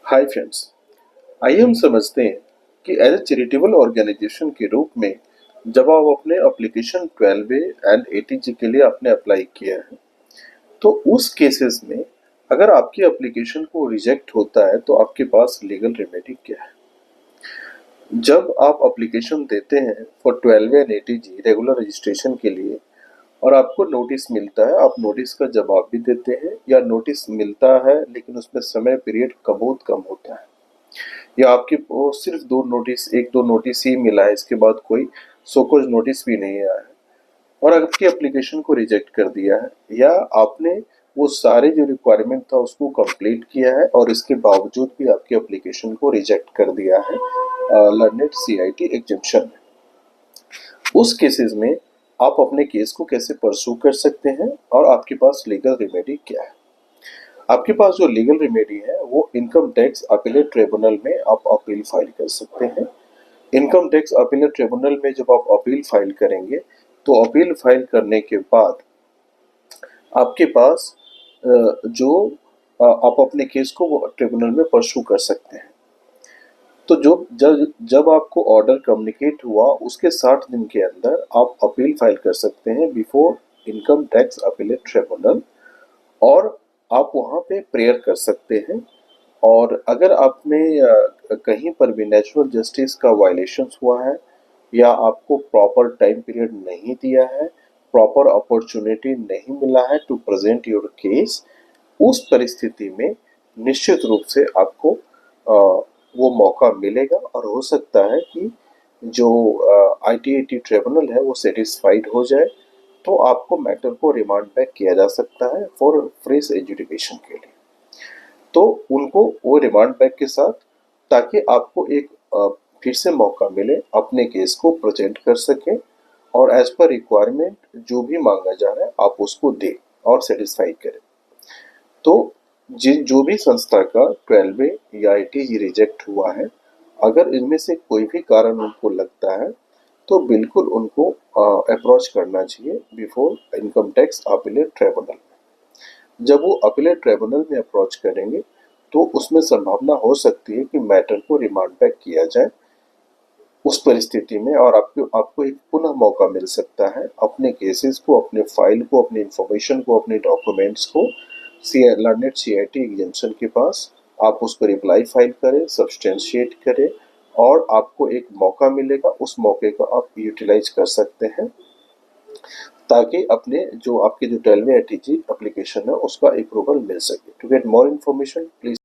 Hi friends, आइए हम समझते हैं कि एज ए चैरिटेबल ऑर्गेनाइजेशन के रूप में जब आप अपने एप्लीकेशन 12A एंड ATG के लिए आपने अप्लाई किया है, तो उस केसेस में अगर आपकी एप्लीकेशन को रिजेक्ट होता है तो आपके पास लीगल रेमेडी क्या है। जब आप एप्लीकेशन देते हैं for 12A and ATG regular registration के लिए और आपको नोटिस मिलता है, आप नोटिस का जवाब भी देते हैं या नोटिस मिलता है लेकिन उसमें समय पीरियड बहुत कम होता है, या आपके वो सिर्फ एक दो नोटिस ही मिला है, इसके बाद कोई सोकोज नोटिस भी नहीं आया है और आपकी एप्लीकेशन को रिजेक्ट कर दिया है, या आपने वो सारे जो रिक्वायरमेंट था उसको कंप्लीट किया है और इसके बावजूद भी आपकी एप्लीकेशन को रिजेक्ट कर दिया है लर्नेड CIT एग्जेम्पशन में। उस केसेस में आप अपने केस को कैसे परसू कर सकते हैं और आपके पास लीगल रेमेडी क्या है। आपके पास जो लीगल रेमेडी है वो इनकम टैक्स अपीलेट ट्रिब्यूनल में आप अपील फाइल कर सकते हैं। इनकम टैक्स अपीलेट ट्रिब्यूनल में जब आप अपील फाइल करेंगे तो अपील फाइल करने के बाद आपके पास जो आप अपने केस को वो ट्रिब्यूनल में परसू कर सकते हैं। तो जो जब जब आपको ऑर्डर कम्युनिकेट हुआ उसके 60 दिन के अंदर आप अपील फाइल कर सकते हैं before income tax appellate tribunal, और आप वहाँ पे प्रेयर कर सकते हैं। और अगर आप में कहीं पर भी नेचुरल जस्टिस का वायलेशंस हुआ है या आपको प्रॉपर टाइम पीरियड नहीं दिया है, प्रॉपर अपॉर्चुनिटी नहीं मिला है टू प्रेजेंट योर केस, उस परिस्थिति में निश्चित रूप से आपको वो मौका मिलेगा और हो सकता है कि जो ITAT ट्रिब्यूनल है वो सेटिस्फाइड हो जाए, तो आपको मैटर को रिमांड बैक किया जा सकता है फॉर फ्रेश एजुकेशन के लिए। तो उनको वो रिमांड बैक के साथ, ताकि आपको एक फिर से मौका मिले अपने केस को प्रेजेंट कर सकें और एज पर रिक्वायरमेंट जो भी मांगा जा रहा है आप उसको दें और सेटिस्फाई करें। तो जो भी संस्था का 12A या ITG रिजेक्ट हुआ है, अगर इनमें से कोई भी कारण उनको लगता है तो बिल्कुल उनको अप्रोच करना चाहिए before income tax appellate tribunal. जब वो अपीलेट ट्रिब्यूनल में अप्रोच करेंगे तो उसमें संभावना हो सकती है कि मैटर को रिमांड बैक किया जाए उस परिस्थिति में, और आपको आपको एक पुनः मौका मिल सकता है अपने केसेस को, अपने फाइल को, अपनी इंफॉर्मेशन को, अपने डॉक्यूमेंट्स को लर्नेड CIT एग्जेम्पशन के पास आप उसको रिप्लाई फाइल करें, सब्सटेंशिएट करें, और आपको एक मौका मिलेगा, उस मौके का आप यूटिलाइज कर सकते हैं ताकि अपने जो आपके जो 12A ITG एप्लीकेशन है उसका अप्रूवल मिल सके। To get more information please